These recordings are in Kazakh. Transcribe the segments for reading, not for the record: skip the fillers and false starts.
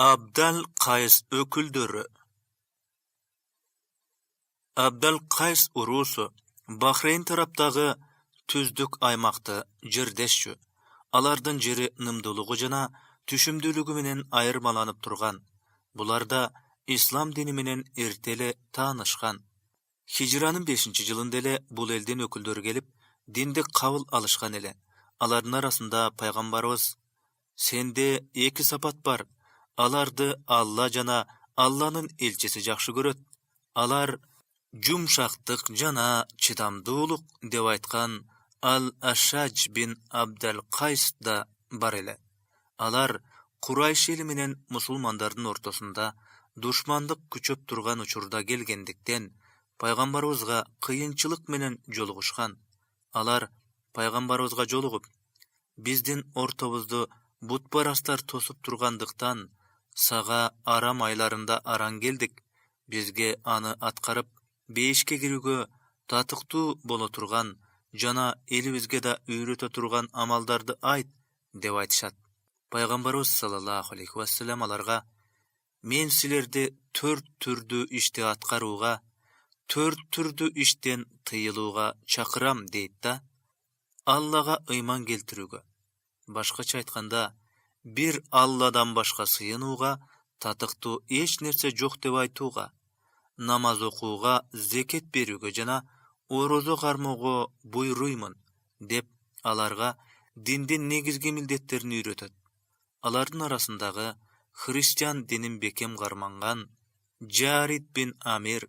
Abdal Qays öküldürü. Abdal Qays urusu Bahreyn tarapdağı tüzdük aymaqты jirdeşçü. Alardın jiri nımdılığı jana tüşümdülügü menen ayırmalanıp turgan. Bularda İslam dini menen ertele tanışkan. Hicranın 5-nji ýylynda ele bul elden öküldür gelip dinde kabul alışkan ele. Alardın arasında Paygambarыбыз "Sende iki sapat bar. Alardı Allah jana Allah'nın elçisi jakşı göröt. Alar jumşakdyk jana çydamdуулuk" dep aytkan Al-Ashaj bin Abdal Qays da bar ele. Alar Qurayş eli menen musulmandardyň ortasında duşmandyk küçöp turgan uçurda gelgendikden Paygambarыбызга kıyınçılık menen joluguşkan. Alar Paygambarыбызга jolugup, "Bizdin ortabızdy butparastlar tosup turgandyktan saga aram aylarında aran geldik. Bizge anı atkarıp beýişke girüge tatykty bola turgan jana elibizge da öýrete turgan amaldardy ayt" dep aytışat. Paygambarыбыз sallallahu aleyhi ve sellem alarga "Men silerdi 4 türdü işti atkaruga, 4 türdü işten tyýyluga çakyram" deyit da, Allah'a iman geltirüge, başkaça aytkanda bir Allah'dan başka sıyınuga, tatykty eç nerse jok dep aytuga, namaz okuga, zeket berüge jana oroza garmaga buýruýmyn dep alarga dindin negizgi mildetlerini öýretet. Alardın arasındağı Hristiyan dinin bekem garmangan Jarid bin Amir,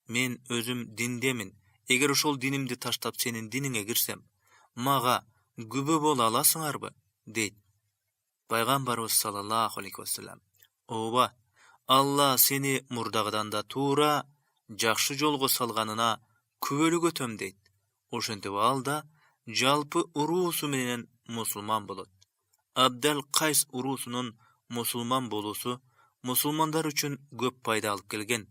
"Men özüm dindemin. Eger uşol dinimdi taştap senin diniňe girsem, maga gübe bola alasyňarby?" deyt. Paygambarыбыз sallallahu aleyhi ve sellem, "Oba, Allah seni murdagdan da tuura jakşı jolga salganyna kübölük ötöm" deyt. Oşentip alda jalpy urusu menen musulman bolat. Abdal Qays urusunun musulman bolusu musulmandar üçin köp paýda alyp kelgen.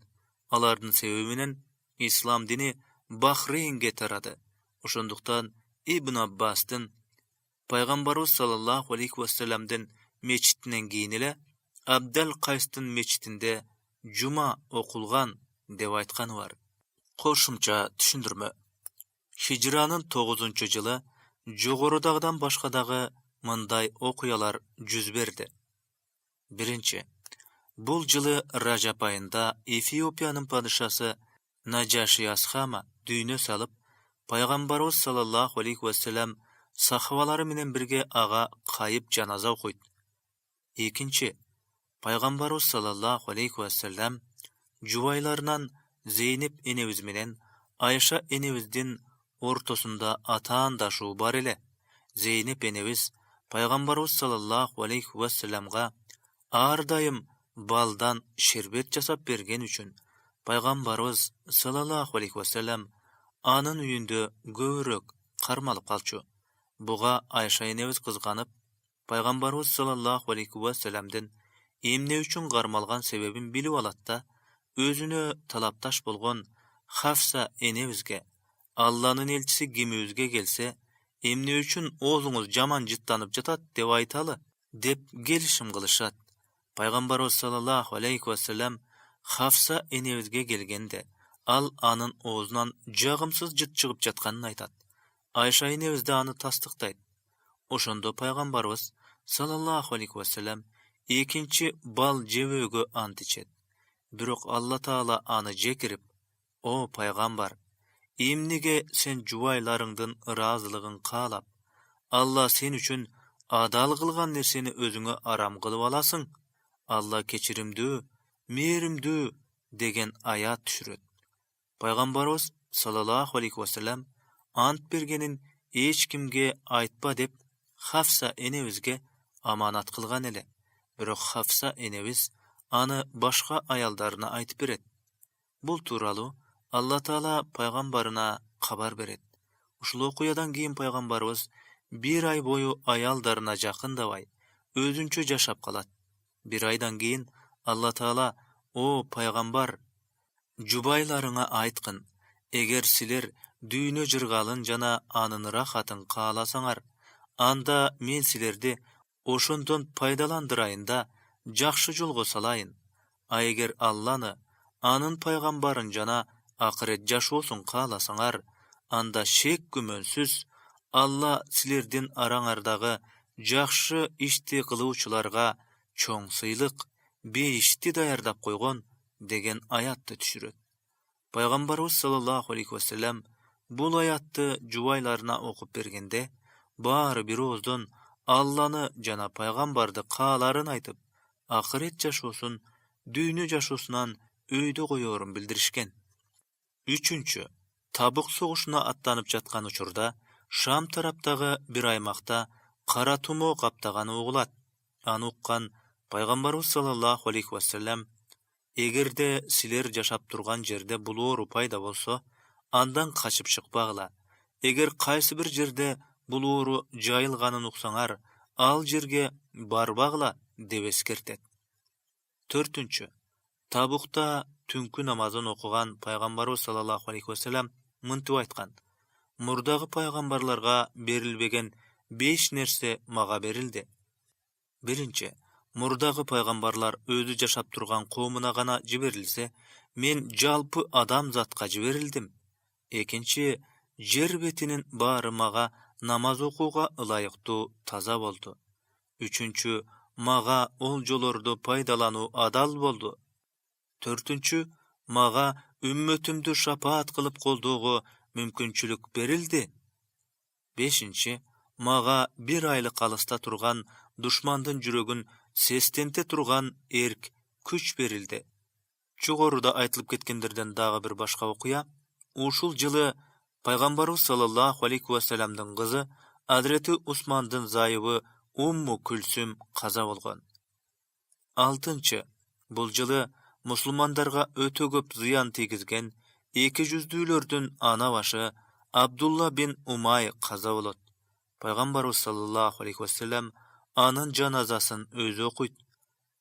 Alardyn sebebi menen İslam dini Bahreynge tarady. Oşondukdan Ibn Abbas'tın Paygambarыбыз sallallahu aleyhi ve sellem'den meçitinden giýinile Abdal Qays'tın meçitinde Juma okulgan dep aytkany var. Koşumça düşündürme. Hicranın 9-njy ýyly jogorudagdan başgadagy mınday okuyalar yüz berdi. Birinci, bul ýyly Rajab aýynda Efiopiýanyň padyşasy Najaşy Ashama düýne salyp, Paygambarыбыз sallallahu aleyhi ve sellem sahabalary menen birge aga kayıp janaza okuýdy. Ikinci, Paygambarыбыз sallallahu aleyhi ve sellem juwaýlaryndan Zeynep enebiz menen Ayşa enebizdin ortasında atan daşu bar ele. Zeynep enebiz Paygambarыбыз sallallahu aleyhi ve sellemga ardaýym baldan şerbet jasap bergen üçin Paygambarыбыз sallallahu aleyhi ve sellem anın üýünde göwrek karmalyp galçy. Buga Ayşa enebiz kızganyp Paygambarыбыз sallallahu aleyhi ve sellemden emne üçin garmalgan sebebin bilip alatda özüne talaptaş bolgan Hafsa enebizge Allah'nın elçisi gimizge gelse emne üçin oğluňuz jaman jytlanyp jatat dep aytaly dep gelişim kılışat. Paygambarыбыз sallallahu aleyhi ve sellem Hafsa enebizge gelgende al anın oğuzundan jagymsyz jyt çygyp jatkanyny aytat. Ayşa enebizde anı tasdykdaýt. Oşonda Paygambarыбыз sallallahu aleyhi ve sellem ikinci bal jeböge ant içet. Birok Allah Taala anı jekirip, "O Paygambar, imnige sen juwaýlaryňdan razylygyn kalap, Allah sen üçin adal kılgan nerseni özüňe aram kılıp alasyň. Allah keçirimdü, merimdü" degen ayat düşüret. Paygambarыбыз sallallahu aleyhi ve sellem ant bergenin hiç kimge aytpa dep Hafsa enebizge amanat kılgan ele. Birok Hafsa enebiz anı başka ayaldaryna aytyp beret. Bul turaly Allah Taala Paygambaryna habar beret. Uşul okuyadan giyin Paygambarыбыз bir ay boyu ayaldaryna jakyndabaý, özünçe jaşap kalat. Bir aydan giyin Allah Taala, "O Paygambar, jubaýlaryňa aytkyn, eger siler düýne jyrgalyn jana anyny rahatyn kalasaňar, anda men silerdi oşondan paýdalandyraýyn da Жақшы жолға салайын. Егер Алланы, анын пайғамбарын жана ақырет жашоосун кааласаңар, анда шек күмөнсүз Алла силердин араңардагы жақшы ишти кылуучуларга чоң сыйлык, бейишти даярдап койгон деген аятты түшүрөт. Пайгамбарыбыз саллаллаху алейхи вассалам бул аятты жубайларына окуп бергенде, баары бир ооздон Алланы жана пайгамбарды кааларын айтып, акырет жашоосун дүйнө жашоосунан өйдө коёрун билдиришкен. Үчүнчү, Табук согушуна аттанып жаткан учурда Шам тараптагы бир аймакта кара тумоо каптаганы угулат. Аны уккан пайгамбарыбыз саллаллаху алейхи вассалам: эгерде силер жашап турган жерде бул оору пайда болсо, андан качып чыкпагыла. Эгер кайсы бир жерде бул оору жайылганын уксаңар, ал жерге барбагыла деп эскертет. Төртүнчү, Табукта түнкү намазын окуган пайгамбарыбыз саллаллаху алейхи вассалам мынтип айткан: мурдагы пайгамбарларга берилбеген 5 нерсе мага берилди. Биринчи, мурдагы пайгамбарлар өзү жашап турган коомуна гана жиберилсе, мен жалпы адамзатка жиберилдим. Экинчи, жер бетинин баары мага намаз окууга ылайыктуу таза болду. Үчүнчү, мага ол жолорду пайдалануу адал болду. Төртүнчү, мага үммөтүмдү шапаат кылып колдоого мүмкүнчүлүк берилди. Бешинчи, мага бир айлык алыста турган душмандын жүрөгүн сестенте турган эрк күч берилди. Жогоруда айтылып кеткендерден дагы бир башка окуя: ушул жылы пайгамбарыбыз саллаллаху алейхи вассаламдын кызы Азирети Усмандын зайыбы Умму Күлсүм каза болгон. Алтынчы, бул жылы мусулмандарга өтө көп зыян тийгизген 200-дүүлөрдүн ана башы Абдулла бин Умай каза болот. Пайгамбарыбыз саллаллаху алейхи вассалам анын жаназасын өзү окуйт.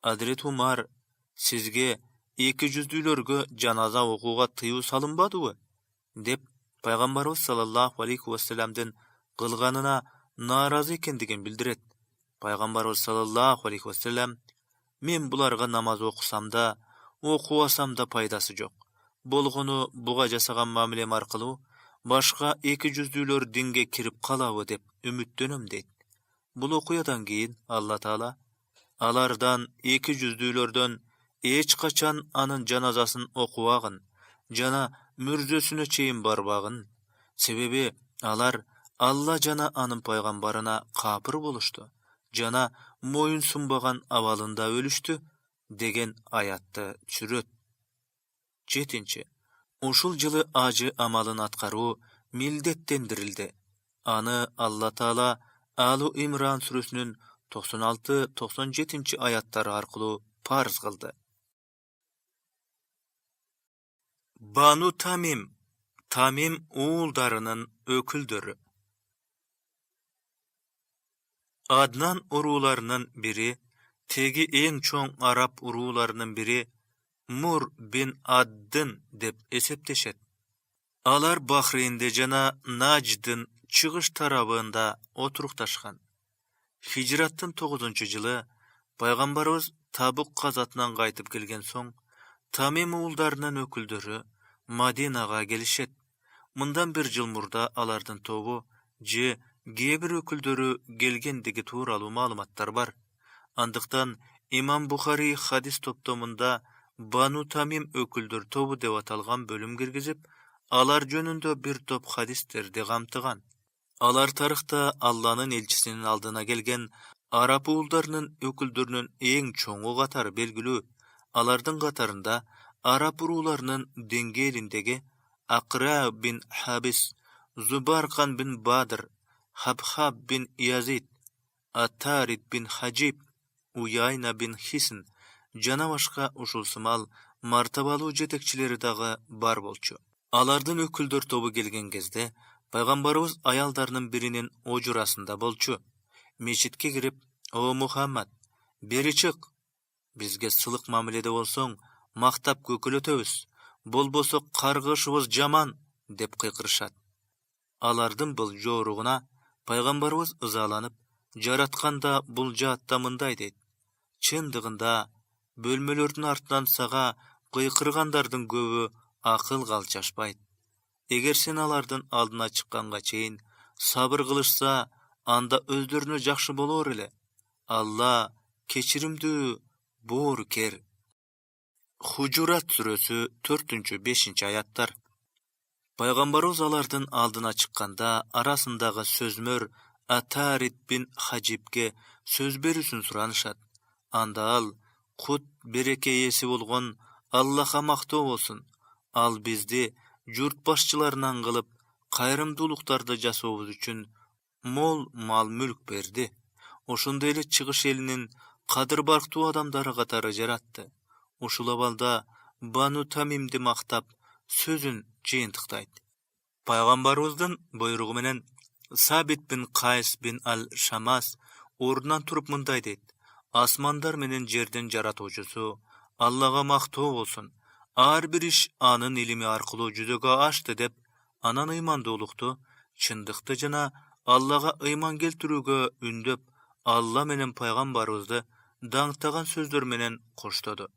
Азирет Умар: сизге 200-дүүлөргө жаназа окууга тыюу салынбадыбы? деп пайгамбарыбыз саллаллаху алейхи вассаламдын кылганына нааразы экендигин билдирет. Пайгамбарыбыз саллаллаху алейхи вассалам: мен буларга намаз окусам да, окубасам да пайдасы жок. Болгону буга жасаган мамилем аркылуу башка 200-дүүлөр динге кирип калабы деп үмүттөнөм дейт. Бул окуядан кийин Алла Таала алардан 200-дүүлөрдөн эч качан анын жаназасын окубагын жана мүрзөсүнө чейин барбагын, себеби алар Алла жана анын пайгамбарына капыр болушту жана моюн сунбаган абалында өлүштү деген аятты түшүрөт. Жетинчи, ушул жылы ажы амалын аткаруу милдеттендирилди. Аны Алла Таала Алу Имран сүрөсүнүн 96-97 аяттары аркылуу парыз кылды. Бану Тамим, Тамим уулдарынын өкүлдөрү. Аднан урууларынын бири, теги эң чоң араб урууларынын бири Мур бин Аддын деп эсептешет. Алар Бахрейнде жана Надждын чыгыш тарабында отурукташкан. Хижраттын 9-жылы пайгамбарыбыз Табук казатынан кайтып келген соң, Тамим уулдарынын өкүлдөрү Мадинага келишет. Мындан бир жыл мурда алардын тобу же кээ бир өкүлдөрү келгендиги тууралуу маалыматтар бар. Андыктан Имам Бухари хадис топтомунда Бану Тамим өкүлдөр тобу деп аталган бөлүм киргизип, алар жөнүндө бир топ хадистерди камтыган. Алар тарыхта Алланын элчисинин алдына келген араб уулдарынын өкүлдөрүнүн эң чоңу катары белгилүү. Алардын катарында араб урууларынын деңгээлиндеги Акра бин Хабис, Зубаркан бин Бадр, Хабхаб бин Язид, Аттарид бин Хаджиб, Уяйна бин Хисн жана башка ушул сымал мартабалуу жетекчилери дагы бар болчу. Алардын өкүлдөр тобу келген кезде пайгамбарыбыз аялдарынын биринин ожурасында болчу. Мечитке кирип: "О Мухаммад, бери чык. Бизге сылык мамиледе болсоң, мактап көкөлөтөбүз. Болбосо каргышыбыз жаман" деп кыйкырышат. Алардын бул жоругуна пайгамбарыбыз ызаланып, жаратканда бул жаатта мындай дейт: Чындыгында, бөлмөлөрдүн артынан сага кыйкыргандардын көбү акыл калчашпайт. Эгер сен алардын алдына чыкканга чейин сабыр кылышса, анда өздөрүнө жакшы болор эле. Алла кечиримдүү, боорукер. Хужурат сүрөсү 4-5 аяттар. Пайгамбарыбыз алардын алдына чыкканда арасындагы сөзмөр Атарит бин Хажибге сөз берүүсүн суранышат. Анда ал, кут береке ээси болгон Аллаха мактоо болсун. Ал бизди журт башчыларынан кылып, кайрымдуулуктарды жасообуз үчүн мол мал-мүлк берди. Ошондой эле чыгыш элинин кадыр барктуу адамдары катары жаратты. Ушул абалда Бану Тамимди мактап, сөзүн жыйынтыктайт. Пайгамбарыбыздын буйругу менен Сабит бин Кайс бин Ал-Шамас ордунан туруп мындай дейт: Асмандар менен жердин жаратуучусу Аллага мактоо болсун. Ар бир иш анын илими аркылуу жүзөгө ашты деп, анан ыймандуулукту, чындыкты жана Аллага ыйман келтирүүгө үндөп, Алла менен пайгамбарыбызды даңктаган сөздөр менен коштоду.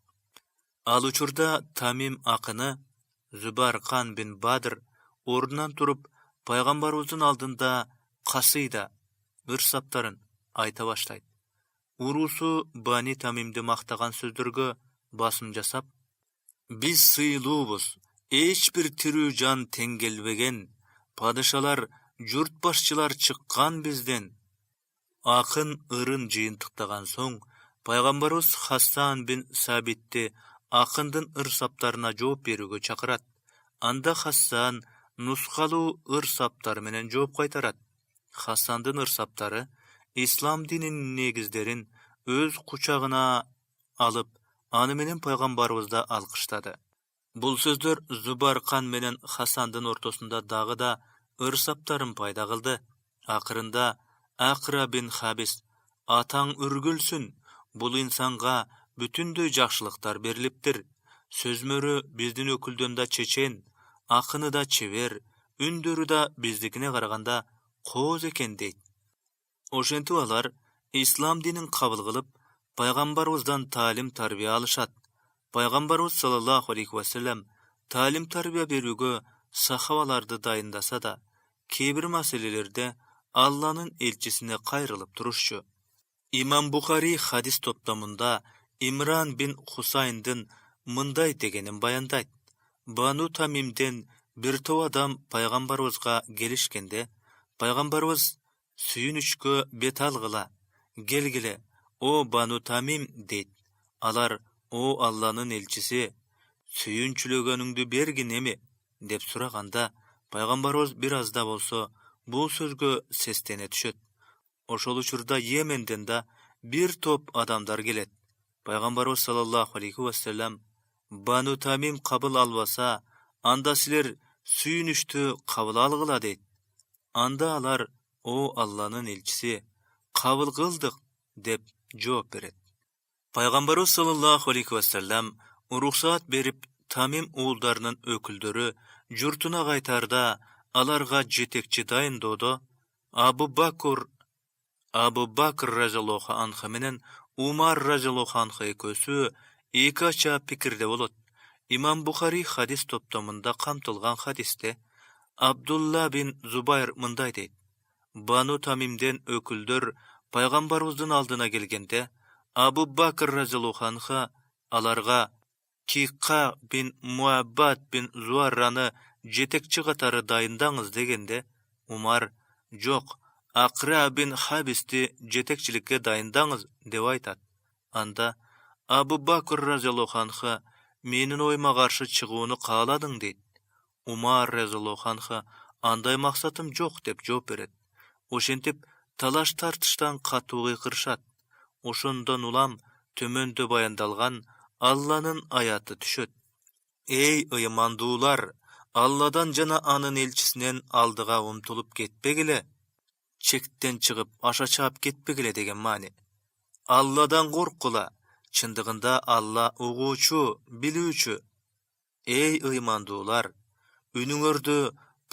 Ал учурда Тамим акыны Зубаркан бин Бадр ордунан туруп, пайгамбарыбыздын алдында касыйда, ырсаптарын айта баштайт. Уруусу Бани Тамимди мактаган сөздөргө басым жасап: Биз сыйлуубуз, эч бир тирүү жан тең келбеген, падышалар, журт башчылар чыккан бизден. Акын ырын жыйынтыктаган соң, пайгамбарыбыз Хасан бин Сабитти акындын ырсаптарына жооп берүүгө чакырат. Анда Хасан нускалуу ырсаптар менен жооп кайтарат. Хасандын ырсаптары ислам дининин негиздерин өз кучагына алып, аны менен пайгамбарыбызды алкыштады. Бул сөздөр Зубаркан менен Хасандын ортосунда дагы да ырсаптарын пайда кылды. Акырында Акра бин Хабис: Атаң үргүлсүн, бул инсанга бүтүндөй жакшылыктар берилиптир. Сөзмөрү биздин өкүлдөн да чечен, акыны да чебер, үндөрү да биздикине караганда кооз экен дейт. Ошентип алар ислам динин кабыл кылып, пайгамбарыбыздан таалим-тарбия алышат. Пайгамбарыбыз саллаллаху алейхи ва саллям таалим-тарбия берүүгө сахабаларды дайындаса да, кээ бир маселелерде Алланын элчисине кайрылып турушчу. Имам Бухари хадис топтомунда Имран бин Хусайндын мындай дегенин баяндайт: Бану Тамимден бир топ адам пайгамбарыбызга келишкенде, пайгамбарыбыз сүйүнүчкө бет алгыла, келгиле, о Бану Тамим дейт. Алар: о Алланын элчиси, сүйүнчүлөгөнүңдү бергин эми деп сураганда, пайгамбарыбыз бир аз да болсо бул сөзгө сестене түшөт. Ошол учурда Йеменден да бир топ адамдар келет. Пайгамбарыбыз саллаллаху алейхи ва саллям: Бану Тамим кабыл албаса, анда силер сүйүнүштү кабыл алгыла дейт. Анда алар: о Алланын элчиси, кабыл кылдык деп жооп берет. Пайгамбарыбыз саллаллаху алейхи ва саллям уруксаат берип, Тамим уулдарынын өкүлдөрү журтуна кайтарда, аларга жетекчи дайындоодо Абу Бакр разияллаху анху менен Умар разияллаху анху экөөсү эки ача пикирде болот. Имам Бухари хадис топтомунда камтылган хадисте Абдулла бин Зубайр мындай дейт: Бану Тамимден өкүлдөр пайгамбарыбыздын алдына келгенде, Абу Бакр разияллаху анху аларга Киқа бин Муаббад бин Зуарраны жетекчи катары дайындаңыз дегенде, Умар: жок, Акра бин Хабисти жетекчиликке дайындаңыз деп айтат. Анда Абу Бакр разияллаху анху: менин оюма каршы чыгууну кааладың дейт. Умар разияллаху анху: андай максатым жок деп жооп берет. Ошентип талаш тартыштан катуу кыйкырышат. Ошондон улам төмөндө баяндалган Алланын аяты түшөт. Эй ыймандуулар, Алладан жана анын элчисинен алдыга умтулуп кетпегиле, чектен чыгып аша чаап кетпегиле деген маани. Алладан корккула, чындыгында Алла угуучу, билүүчү. Эй ыймандуулар, үнүңөрдү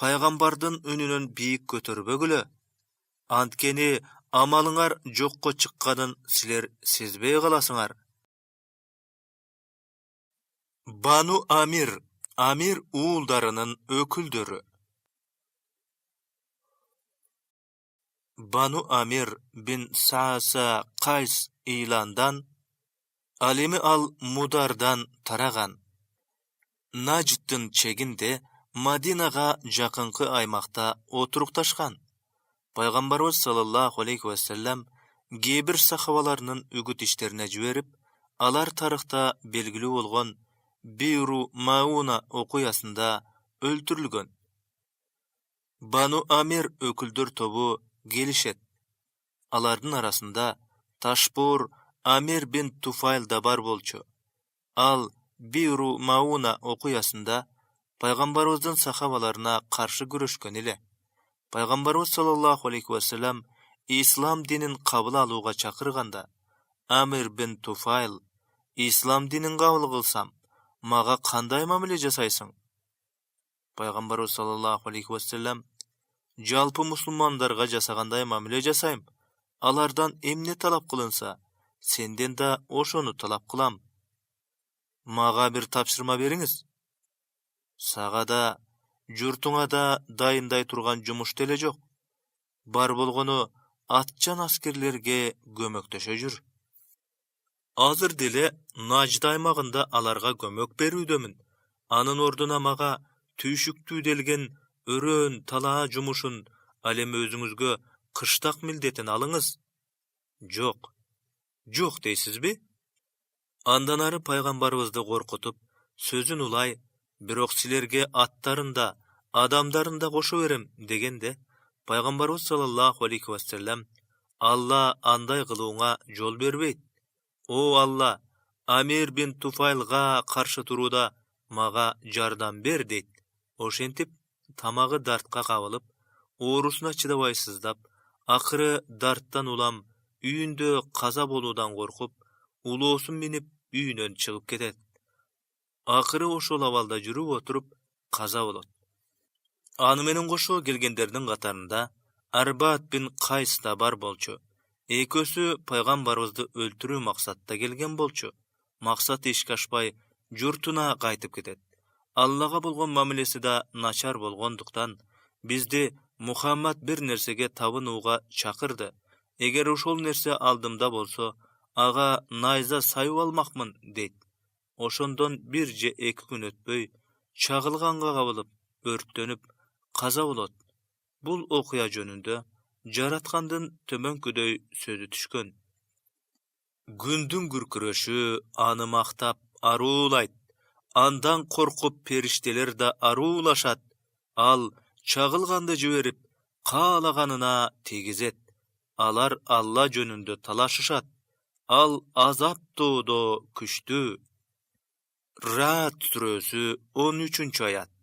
пайгамбардын үнүнөн бийик көтөрбөгүлө. Анткени amalıňar jokka çykkanyn siler sezbey galasıňar. Banu Amir, Amir uğuldarının öküldörü. Banu Amir bin Sa'sa Qays ilandan, alimi al Mudardan taragan. Najd'dın çeginde Madinaga jakynky aymakta oturuktaşkan. Paýgambarymyz sallallahu aleyhi ve sellem gebir sahabalarının ügüt işlerine jüberip, alar tarıhta belgili bolgan Biru Mauna okuýasynda öldürilgen. Banu Amir öküldür tobu gelişet. Alardın arasında Taşbur Amir bin Tufail da bar bolçu. Al Biru Mauna okuýasynda Paýgambarymyzdyn sahabalarına karşı görüşken ile. Paýgambarymyz sallallahu aleyhi ve sellem İslam dinin kabul aluga çakırganda, Amir bin Tufail, İslam dinin kabul kılsam, maga kanday mamile jasaýsyň? Paýgambarymyz sallallahu aleyhi ve sellem, jalpy musulmandarga jasaganday mamile jasaýym. Alardan emne talap kılınsa, senden da oşonu talap kılam. Maga bir tapşırma beriňiz. Saga da, jurtuňa da daýynday turgan jumuş dele jok. Bar bolgonu atjan askerlerge gömökdeşe jür. Azır dele Najd aýmagynda alarga gömök berýüdemin. Anın orduna maga tüýşüktü delgen örön tala jumuşun alem özüňizge kıştak mildetin alıňyz. Jok. Jok deýsizbi? Andan ary paýgambarymyzdy gorkutup, sözün ulay, birok silerge attarynda, adamdarynda goşa berem degende, Paýgambarymyz sallallahu aleyhi ve sellem, Allah anday kılıuňa jol berbeýt. O Allah, Amir bin Tufailga karşı turuda maga jardam ber deyt. Oşentip, tamagy dartka kabylyp, oorusuna çydabaýsyzdap, akyry darttan ulam, üýünde kaza boludan gorkup, uloosun minip üýünden çygyp ketet. Akyry oşol awalda jürüp oturup, kaza bolat. Any menen goşo gelgenderdiň gatarynda Arbat bin Qays da bar bolçu. Ekösü paýgambarymyzdy öldürүү maksatda gelgen bolçu. Maksat eşik aşpay jurtuna gaýtyp ketet. Allah'a bolgan mamilesi da naçar bolgonduktan bizdi Muhammad bir nersege tabynuga çakyrdy. Eger oşol nerse aldymda bolsa, aga naýza saýyp almakmyn deyt. Oşondan birje 2 gün ötböy çagılganga gabylyp, örtlenip kaza bolat. Bul okuya jönünde jaratkandyn tömönküdöy sözü düşkön. Gündüň gürküreşi any maktap arulayt. Andan korkup perişteler da arulaşat. Al çagılgandy jüberip kalaganyna tegizet. Alar Allah jönünde talaşyşat. Al azap doğdu küçtü. Ra'd suresi 13. ayat.